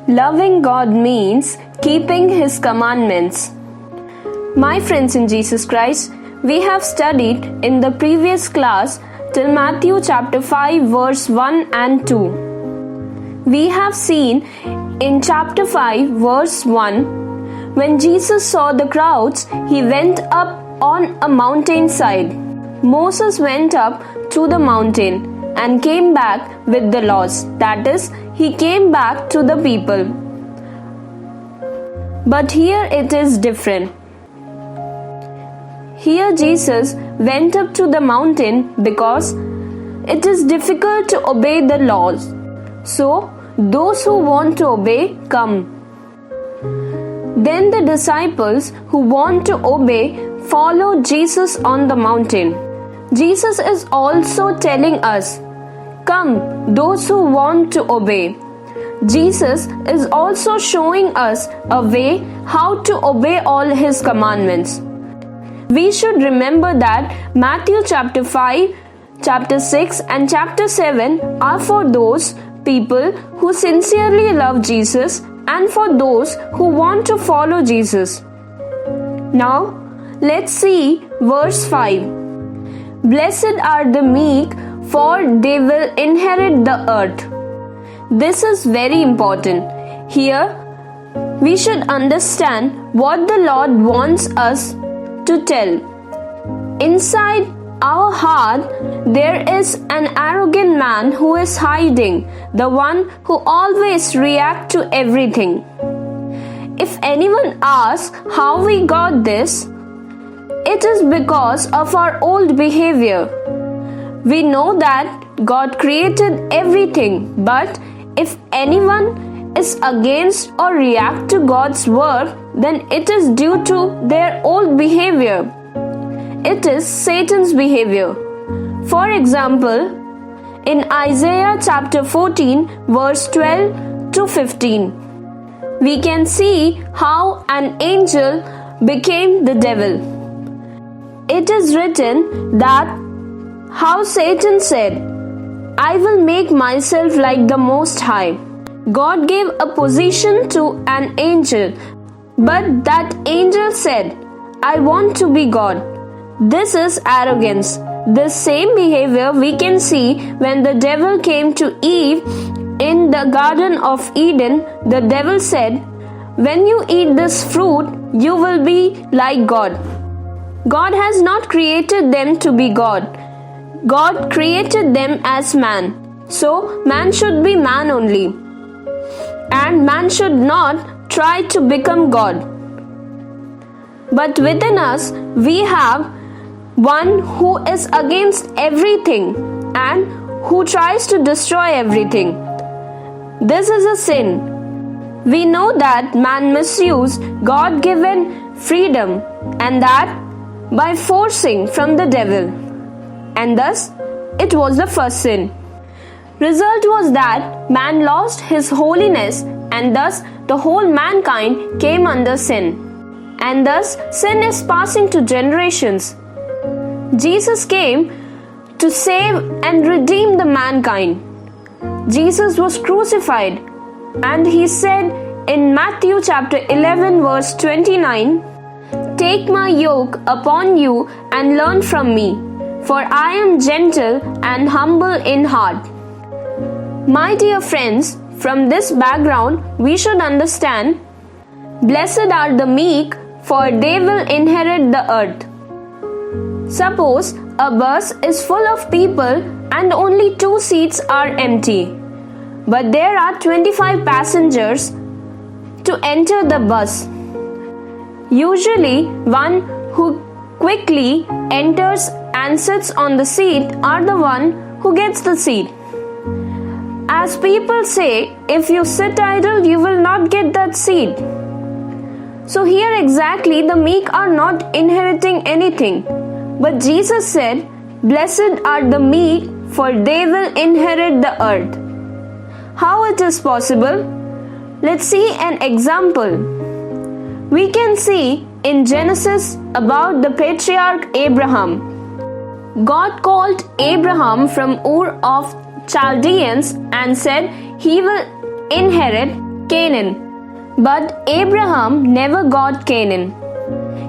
Loving God means keeping His commandments. My friends in Jesus Christ, we have studied in the previous class till Matthew chapter 5 verse 1 and 2. We have seen in chapter 5 verse 1, when Jesus saw the crowds, He went up on a mountainside. Moses went up to the mountain and came back with the laws. That is, he came back to the people. But here it is different. Here Jesus went up to the mountain because it is difficult to obey the laws. So, those who want to obey come. Then the disciples who want to obey follow Jesus on the mountain. Jesus is also telling us, come, those who want to obey. Jesus is also showing us a way how to obey all His commandments. We should remember that Matthew chapter 5, chapter 6 and chapter 7 are for those people who sincerely love Jesus and for those who want to follow Jesus. Now, let's see verse 5. Blessed are the meek, for they will inherit the earth. This is very important. Here, we should understand what the Lord wants us to tell. Inside our heart, there is an arrogant man who is hiding, the one who always reacts to everything. If anyone asks how we got this, it is because of our old behavior. We know that God created everything, but if anyone is against or react to God's work, then it is due to their old behavior. It is Satan's behavior. For example, in Isaiah chapter 14 verse 12 to 15, we can see how an angel became the devil. It is written that how Satan said, I will make myself like the Most High. God gave a position to an angel, but that angel said, I want to be God. This is arrogance. This same behavior we can see when the devil came to Eve in the Garden of Eden. The devil said, when you eat this fruit, you will be like God. God has not created them to be God. God created them as man. So, man should be man only. And man should not try to become God. But within us, we have one who is against everything and who tries to destroy everything. This is a sin. We know that man misused God-given freedom, and that by forcing from the devil, and thus it was the first sin. Result was that man lost his holiness, and thus the whole mankind came under sin, and thus sin is passing to generations. Jesus came to save and redeem the mankind. Jesus was crucified, and He said in Matthew chapter 11 verse 29, take my yoke upon you and learn from me, for I am gentle and humble in heart. My dear friends, from this background we should understand, blessed are the meek, for they will inherit the earth. Suppose a bus is full of people and only 2 seats are empty, but there are 25 passengers to enter the bus. Usually, one who quickly enters and sits on the seat are the one who gets the seat. As people say, if you sit idle, you will not get that seat. So here exactly the meek are not inheriting anything. But Jesus said, blessed are the meek, for they will inherit the earth. How it is possible? Let's see an example. We can see in Genesis about the patriarch Abraham. God called Abraham from Ur of Chaldeans and said he will inherit Canaan. But Abraham never got Canaan.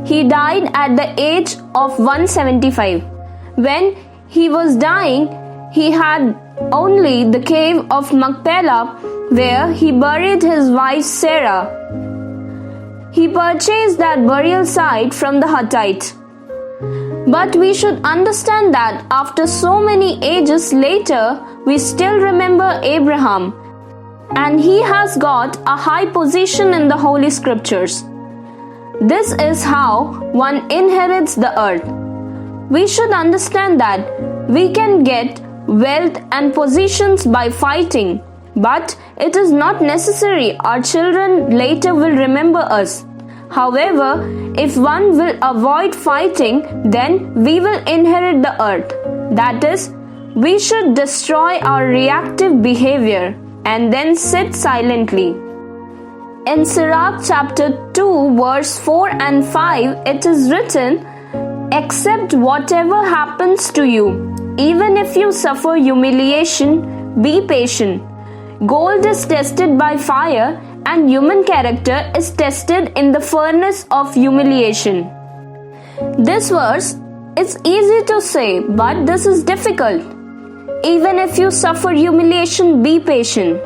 He died at the age of 175. When he was dying, he had only the cave of Machpelah where he buried his wife Sarah. He purchased that burial site from the Hittites. But we should understand that after so many ages later, we still remember Abraham, and he has got a high position in the Holy Scriptures. This is how one inherits the earth. We should understand that we can get wealth and positions by fighting, but it is not necessary. Our children later will remember us. However, if one will avoid fighting, then we will inherit the earth. That is, we should destroy our reactive behavior and then sit silently. In Sirach chapter 2 verse 4 and 5, it is written, "Accept whatever happens to you. Even if you suffer humiliation, be patient. Gold is tested by fire, and human character is tested in the furnace of humiliation." This verse is easy to say, but this is difficult. Even if you suffer humiliation, be patient.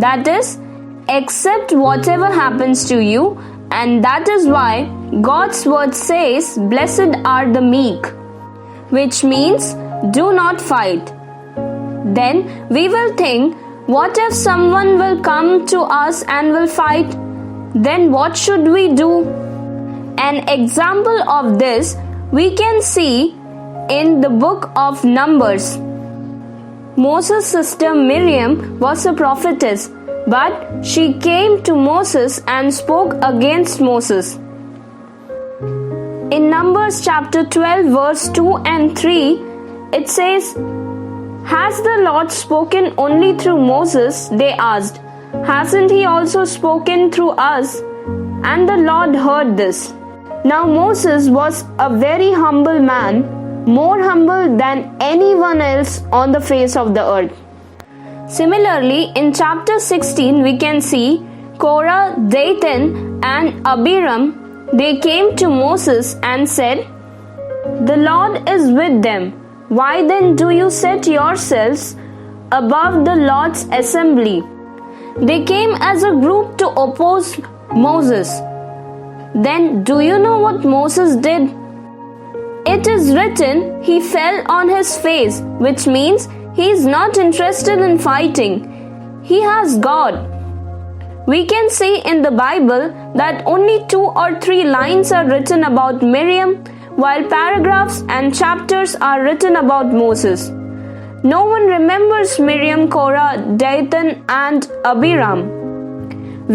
That is, accept whatever happens to you, and that is why God's word says, "Blessed are the meek," which means do not fight. Then we will think, what if someone will come to us and will fight? Then what should we do? An example of this we can see in the book of Numbers. Moses' sister Miriam was a prophetess, but she came to Moses and spoke against Moses. In Numbers chapter 12 verse 2 and 3, it says, "Has the Lord spoken only through Moses?" They asked. "Hasn't he also spoken through us?" And the Lord heard this. Now Moses was a very humble man, more humble than anyone else on the face of the earth. Similarly, in chapter 16, we can see Korah, Dathan, and Abiram. They came to Moses and said, "The Lord is with them. Why then do you set yourselves above the Lord's assembly?" They came as a group to oppose Moses. Then do you know what Moses did? It is written, he fell on his face, which means he is not interested in fighting. He has God. We can see in the Bible that only 2 or 3 lines are written about Miriam, while paragraphs and chapters are written about Moses. No one remembers Miriam, Korah, Dathan, and Abiram,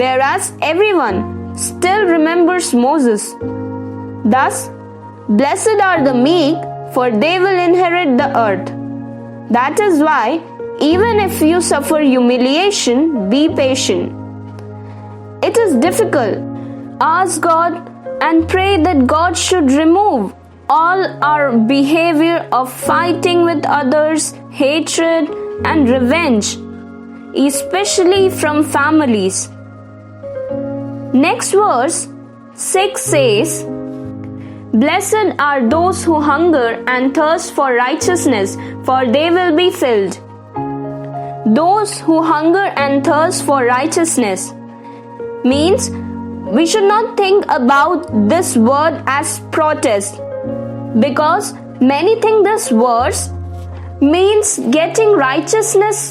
whereas everyone still remembers Moses. Thus, blessed are the meek, for they will inherit the earth. That is why, even if you suffer humiliation, be patient. It is difficult. Ask God and pray that God should remove all our behavior of fighting with others, hatred, and revenge, especially from families. Next verse 6 says, "Blessed are those who hunger and thirst for righteousness, for they will be filled." Those who hunger and thirst for righteousness means we should not think about this word as protest, because many think this verse means getting righteousness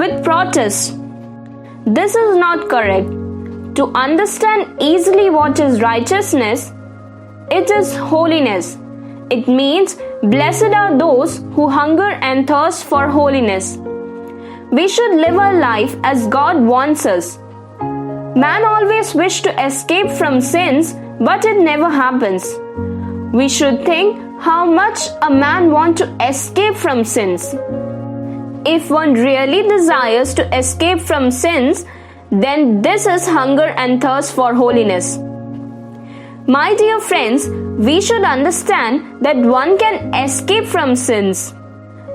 with protest. This is not correct. To understand easily what is righteousness, it is holiness. It means blessed are those who hunger and thirst for holiness. We should live our life as God wants us. Man always wishes to escape from sins, but it never happens. We should think how much a man wants to escape from sins. If one really desires to escape from sins, then this is hunger and thirst for holiness. My dear friends, we should understand that one can escape from sins,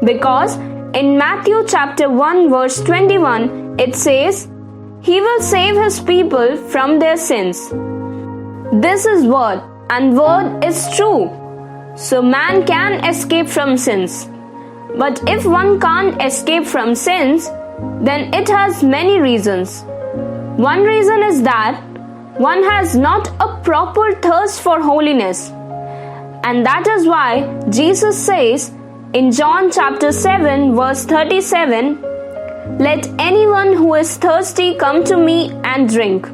because In Matthew chapter 1 verse 21, it says, "He will save his people from their sins." This is word, and word is true. So man can escape from sins. But if one can't escape from sins, then it has many reasons. One reason is that one has not a proper thirst for holiness. And that is why Jesus says in John chapter 7 verse 37, "Let anyone who is thirsty come to me and drink."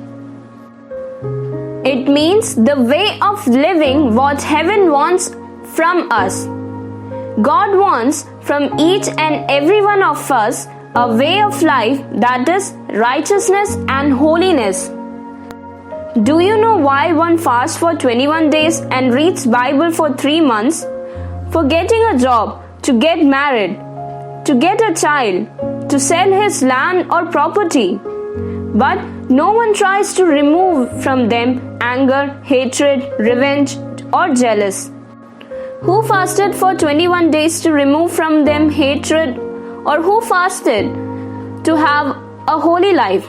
It means the way of living what heaven wants from us. God wants from each and every one of us a way of life that is righteousness and holiness. Do you know why one fasts for 21 days and reads Bible for 3 months? For getting a job, to get married, to get a child, to sell his land or property. But no one tries to remove from them anger, hatred, revenge, or jealous. Who fasted for 21 days to remove from them hatred, or who fasted to have a holy life?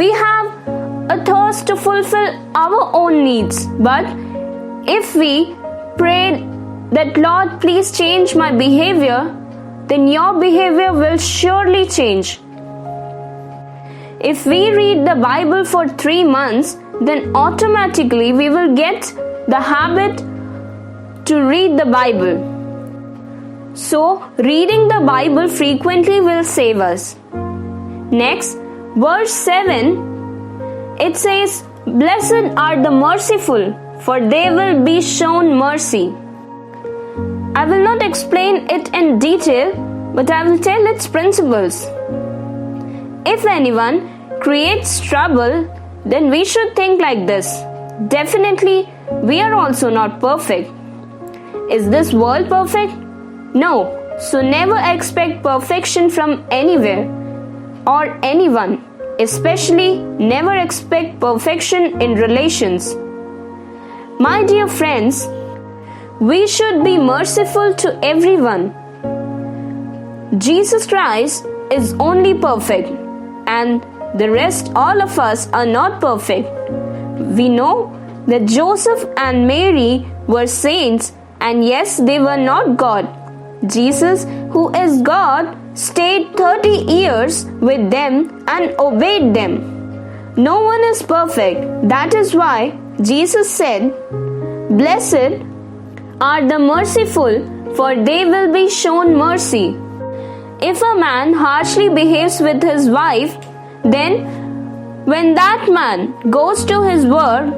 We have a thirst to fulfill our own needs, but if we prayed that, "Lord, please change my behavior," then your behavior will surely change. If we read the Bible for 3 months, then automatically we will get the habit to read the Bible. So, reading the Bible frequently will save us. Next, verse 7, it says, "Blessed are the merciful, for they will be shown mercy." I will not explain it in detail, but I will tell its principles. If anyone creates trouble, then we should think like this: definitely, we are also not perfect. Is this world perfect? No. So never expect perfection from anywhere or anyone. Especially never expect perfection in relations. My dear friends, we should be merciful to everyone. Jesus Christ is only perfect, and the rest, all of us, are not perfect. We know that Joseph and Mary were saints, and yes, they were not God. Jesus, who is God, stayed 30 years with them and obeyed them. No one is perfect. That is why Jesus said, "Blessed are the merciful, for they will be shown mercy." If a man harshly behaves with his wife, then when that man goes to his work,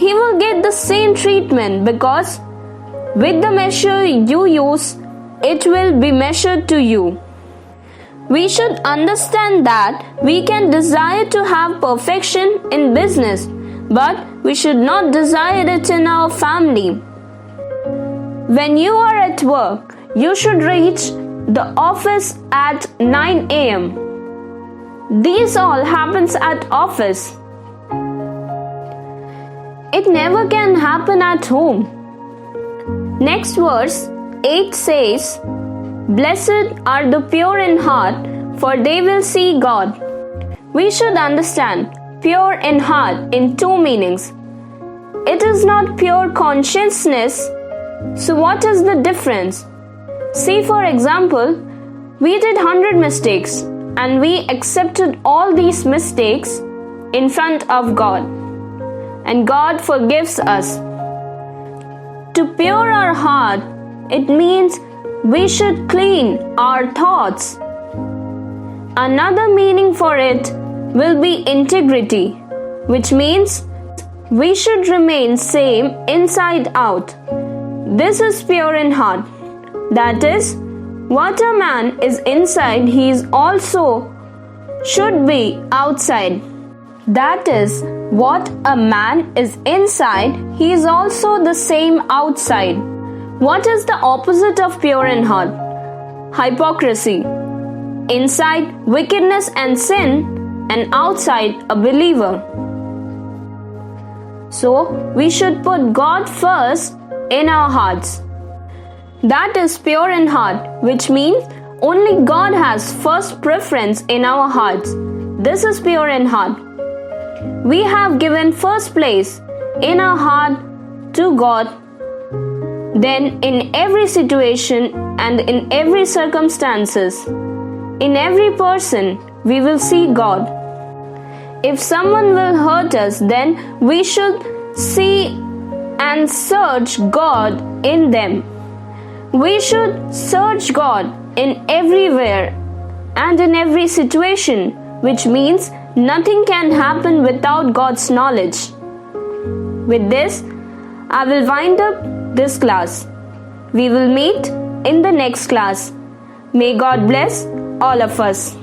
he will get the same treatment, because with the measure you use, it will be measured to you. We should understand that we can desire to have perfection in business, but we should not desire it in our family. When you are at work, you should reach the office at 9 a.m. These all happens at office. It never can happen at home. Next verse 8 says, "Blessed are the pure in heart, for they will see God." We should understand pure in heart in 2 meanings. It is not pure consciousness. So what is the difference? See, for example, we did 100 mistakes and we accepted all these mistakes in front of God, and God forgives us. To pure our heart, it means we should clean our thoughts. Another meaning for it will be integrity, which means we should remain same inside out. This is pure in heart. That is, what a man is inside, he is also should be outside. That is, what a man is inside, he is also the same outside. What is the opposite of pure in heart? Hypocrisy. Inside, wickedness and sin, and outside, a believer. So, we should put God first in our hearts. That is pure in heart, which means only God has first preference in our hearts. This is pure in heart. We have given first place in our heart to God. Then in every situation and in every circumstances, in every person, we will see God. If someone will hurt us, then we should see and search God in them. We should search God in everywhere and in every situation, which means nothing can happen without God's knowledge. With this, I will wind up this class. We will meet in the next class. May God bless all of us.